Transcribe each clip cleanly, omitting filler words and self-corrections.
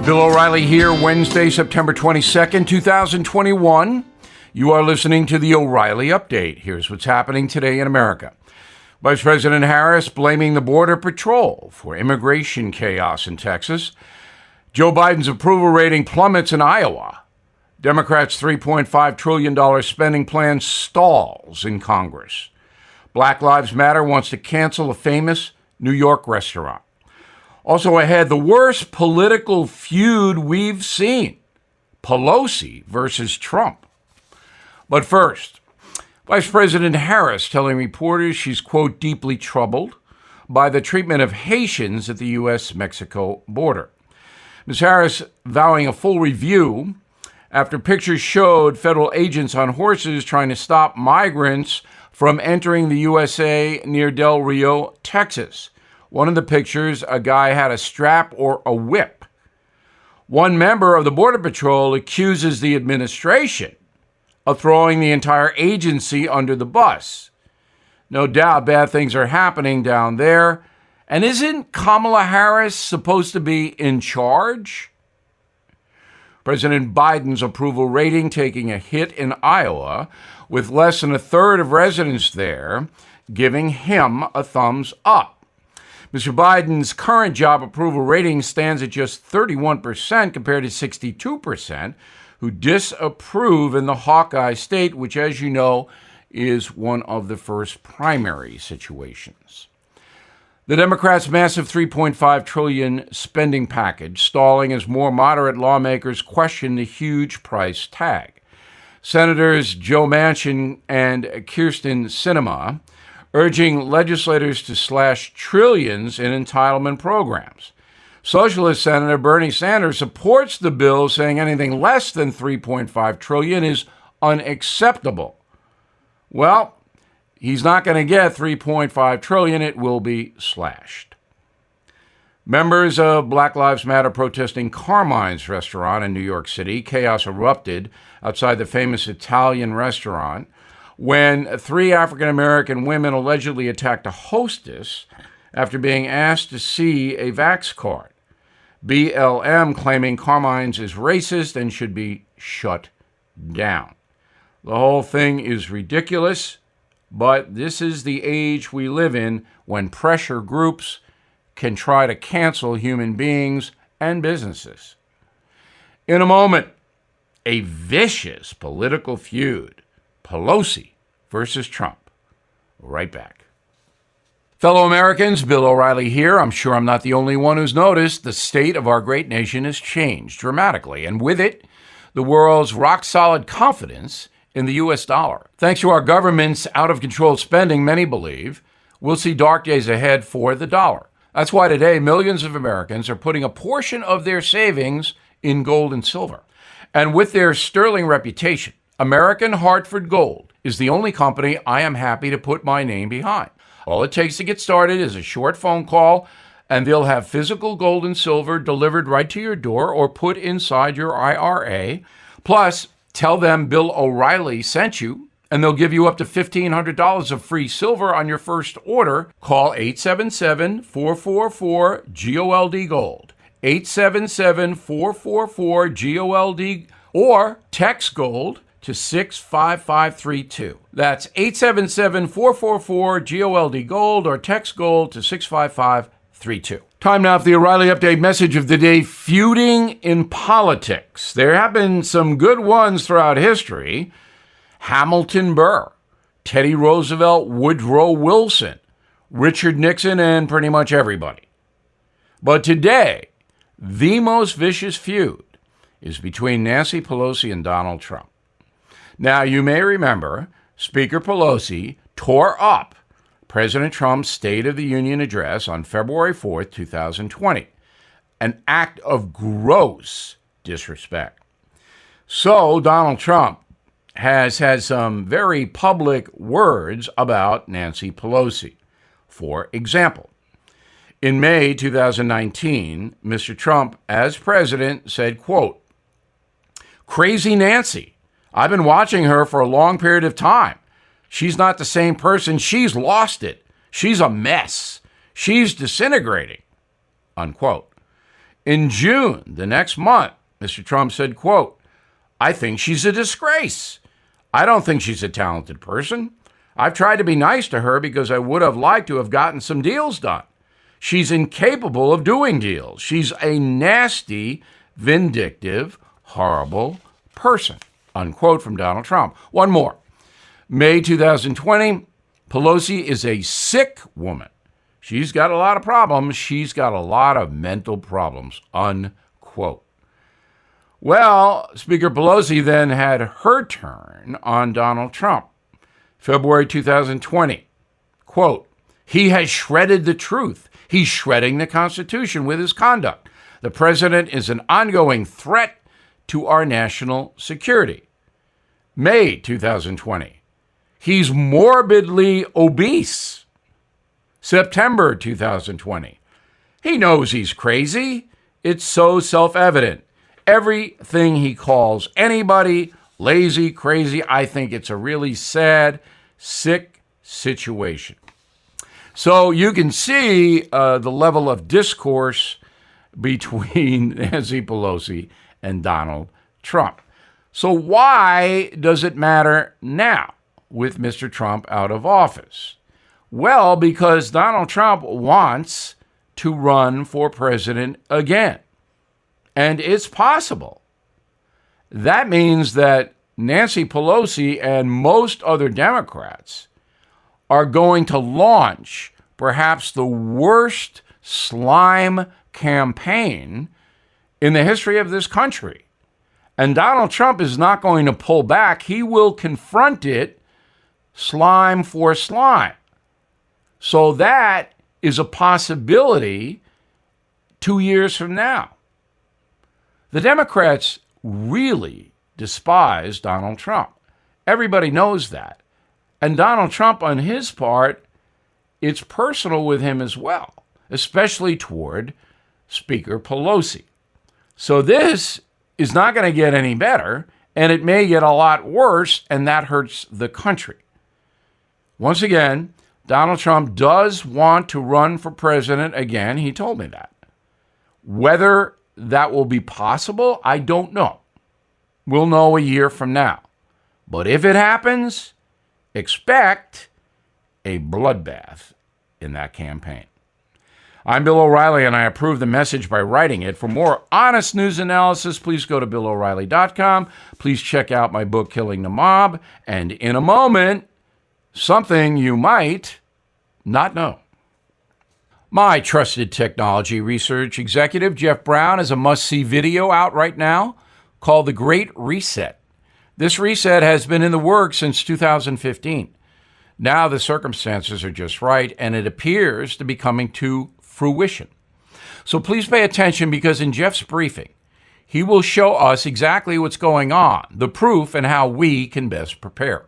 Bill O'Reilly here, Wednesday, September 22nd, 2021. You are listening to the O'Reilly Update. Here's what's happening today in America. Vice President Harris blaming the Border Patrol for immigration chaos in Texas. Joe Biden's approval rating plummets in Iowa. Democrats' $3.5 trillion spending plan stalls in Congress. Black Lives Matter wants to cancel a famous New York restaurant. Also ahead, the worst political feud we've seen. Pelosi versus Trump. But first, Vice President Harris telling reporters she's, quote, deeply troubled by the treatment of Haitians at the U.S.-Mexico border. Ms. Harris vowing a full review after pictures showed federal agents on horses trying to stop migrants from entering the USA near Del Rio, Texas. One of the pictures, a guy had a strap or a whip. One member of the Border Patrol accuses the administration of throwing the entire agency under the bus. No doubt bad things are happening down there. And isn't Kamala Harris supposed to be in charge? President Biden's approval rating taking a hit in Iowa, with less than a third of residents there giving him a thumbs up. Mr. Biden's current job approval rating stands at just 31% compared to 62% who disapprove in the Hawkeye state, which, as you know, is one of the first primary situations. The Democrats' massive $3.5 trillion spending package stalling as more moderate lawmakers question the huge price tag. Senators Joe Manchin and Kyrsten Sinema urging legislators to slash trillions in entitlement programs. Socialist Senator Bernie Sanders supports the bill, saying anything less than $3.5 trillion is unacceptable. Well, he's not going to get $3.5 trillion. It will be slashed. Members of Black Lives Matter protesting Carmine's restaurant in New York City. Chaos erupted outside the famous Italian restaurant when 3 African-American women allegedly attacked a hostess after being asked to see a Vax card. BLM claiming Carmine's is racist and should be shut down. The whole thing is ridiculous, but this is the age we live in when pressure groups can try to cancel human beings and businesses. In a moment, a vicious political feud. Pelosi versus Trump. Right back. Fellow Americans, Bill O'Reilly here. I'm sure I'm not the only one who's noticed the state of our great nation has changed dramatically, and with it, the world's rock-solid confidence in the U.S. dollar. Thanks to our government's out-of-control spending, many believe we'll see dark days ahead for the dollar. That's why today millions of Americans are putting a portion of their savings in gold and silver. And with their sterling reputation, American Hartford Gold is the only company I am happy to put my name behind. All it takes to get started is a short phone call, and they'll have physical gold and silver delivered right to your door or put inside your IRA. Plus, tell them Bill O'Reilly sent you, and they'll give you up to $1,500 of free silver on your first order. Call 877-444-GOLD-GOLD, 877-444-GOLD, or text GOLD to 65532. That's 877-444-GOLD-GOLD or text GOLD to 65532. Time now for the O'Reilly Update message of the day, feuding in politics. There have been some good ones throughout history. Hamilton Burr, Teddy Roosevelt, Woodrow Wilson, Richard Nixon, and pretty much everybody. But today, the most vicious feud is between Nancy Pelosi and Donald Trump. Now, you may remember Speaker Pelosi tore up President Trump's State of the Union address on February 4th, 2020, an act of gross disrespect. So Donald Trump has had some very public words about Nancy Pelosi. For example, in May 2019, Mr. Trump, as president, said, quote, "Crazy Nancy. I've been watching her for a long period of time. She's not the same person. She's lost it. She's a mess. She's disintegrating," unquote. In June, the next month, Mr. Trump said, quote, "I think she's a disgrace. I don't think she's a talented person. I've tried to be nice to her because I would have liked to have gotten some deals done. She's incapable of doing deals. She's a nasty, vindictive, horrible person." Unquote from Donald Trump. One more. May 2020, Pelosi is a sick woman. She's got a lot of problems. She's got a lot of mental problems. Unquote. Well, Speaker Pelosi then had her turn on Donald Trump. February 2020, quote, "He has shredded the truth. He's shredding the Constitution with his conduct. The president is an ongoing threat to our national security." May 2020, "He's morbidly obese." September 2020, "He knows he's crazy. It's so self-evident. Everything he calls anybody lazy, crazy. I think it's a really sad, sick situation." So you can see the level of discourse between Nancy Pelosi and Donald Trump. So why does it matter now with Mr. Trump out of office? Well, because Donald Trump wants to run for president again. And it's possible. That means that Nancy Pelosi and most other Democrats are going to launch perhaps the worst slime campaign in the history of this country. And Donald Trump is not going to pull back. He will confront it slime for slime. So that is a possibility 2 years from now. The Democrats really despise Donald Trump. Everybody knows that. And Donald Trump, on his part, it's personal with him as well, especially toward Speaker Pelosi. So this is not going to get any better, and it may get a lot worse, and that hurts the country. Once again, Donald Trump does want to run for president again. He told me that. Whether that will be possible, I don't know. We'll know a year from now. But if it happens, expect a bloodbath in that campaign. I'm Bill O'Reilly, and I approve the message by writing it. For more honest news analysis, please go to BillO'Reilly.com. Please check out my book, Killing the Mob. And in a moment, something you might not know. My trusted technology research executive, Jeff Brown, has a must-see video out right now called The Great Reset. This reset has been in the works since 2015. Now the circumstances are just right, and it appears to be coming to fruition. So please pay attention, because in Jeff's briefing, he will show us exactly what's going on, the proof, and how we can best prepare.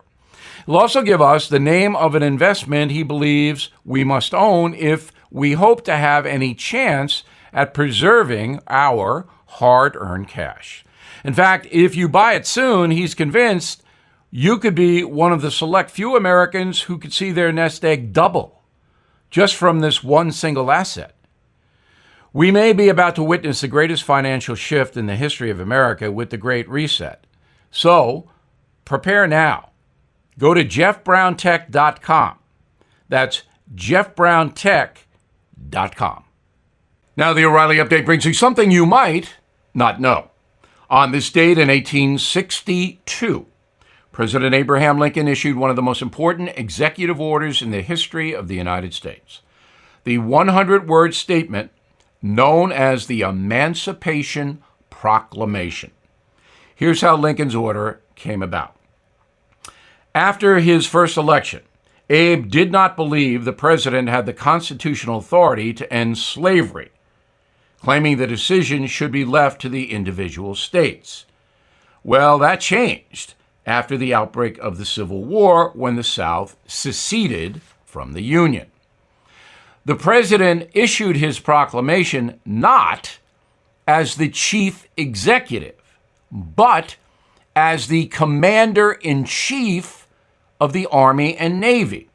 He'll also give us the name of an investment he believes we must own if we hope to have any chance at preserving our hard-earned cash. In fact, if you buy it soon, he's convinced you could be one of the select few Americans who could see their nest egg double just from this one single asset. We may be about to witness the greatest financial shift in the history of America with the Great Reset. So prepare now. Go to jeffbrowntech.com. That's jeffbrowntech.com. Now the O'Reilly Update brings you something you might not know. On this date in 1862, President Abraham Lincoln issued one of the most important executive orders in the history of the United States. The 100-word statement known as the Emancipation Proclamation. Here's how Lincoln's order came about. After his first election, Abe did not believe the president had the constitutional authority to end slavery, claiming the decision should be left to the individual states. Well, that changed after the outbreak of the Civil War, when the South seceded from the Union. The president issued his proclamation not as the chief executive, but as the commander-in-chief of the Army and Navy.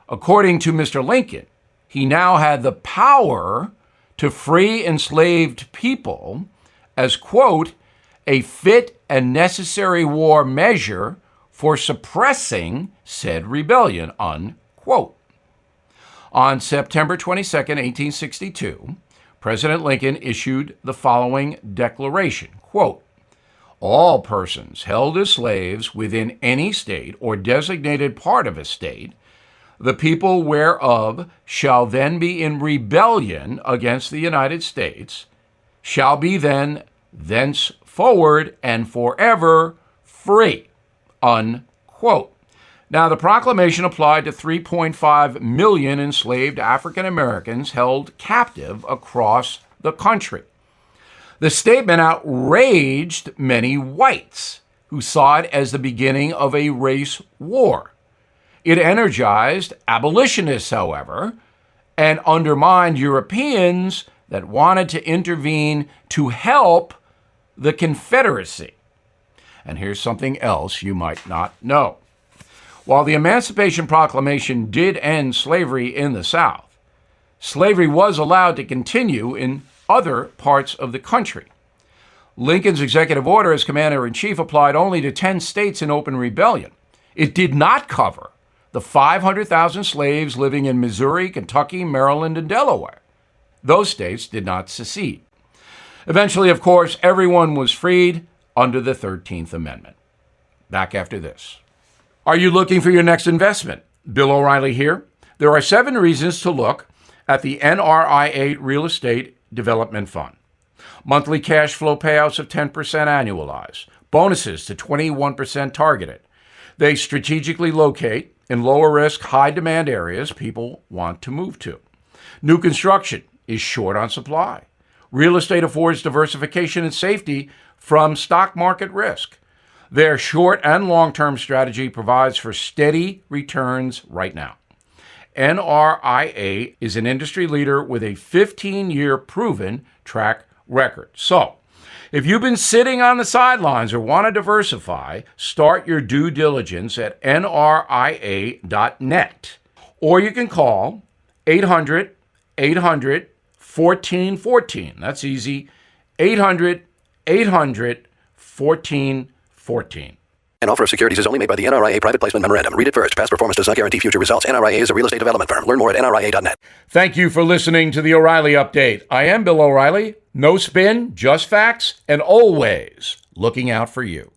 According to Mr. Lincoln, he now had the power to free enslaved people as, quote, a fit and necessary war measure for suppressing said rebellion, unquote. On September 22, 1862, President Lincoln issued the following declaration, quote, all persons held as slaves within any state or designated part of a state, the people whereof shall then be in rebellion against the United States, shall be then thenceforward and forever free, unquote. Now, the proclamation applied to 3.5 million enslaved African Americans held captive across the country. The statement outraged many whites who saw it as the beginning of a race war. It energized abolitionists, however, and undermined Europeans that wanted to intervene to help the Confederacy. And here's something else you might not know. While the Emancipation Proclamation did end slavery in the South, slavery was allowed to continue in other parts of the country. Lincoln's executive order as commander-in-chief applied only to 10 states in open rebellion. It did not cover the 500,000 slaves living in Missouri, Kentucky, Maryland, and Delaware. Those states did not secede. Eventually, of course, everyone was freed under the 13th Amendment. Back after this. Are you looking for your next investment? Bill O'Reilly here. There are 7 reasons to look at the NRIA Real Estate Development Fund. Monthly cash flow payouts of 10% annualized. Bonuses to 21% targeted. They strategically locate in lower risk, high demand areas people want to move to. New construction is short on supply. Real estate affords diversification and safety from stock market risk. Their short and long-term strategy provides for steady returns right now. NRIA is an industry leader with a 15-year proven track record. So, if you've been sitting on the sidelines or want to diversify, start your due diligence at nria.net. Or you can call 800-800-1414. That's easy. 800-800-1414. An offer of securities is only made by the NRIA Private Placement Memorandum. Read it first. Past performance does not guarantee future results. NRIA is a real estate development firm. Learn more at nria.net. Thank you for listening to the O'Reilly Update. I am Bill O'Reilly. No spin, just facts, and always looking out for you.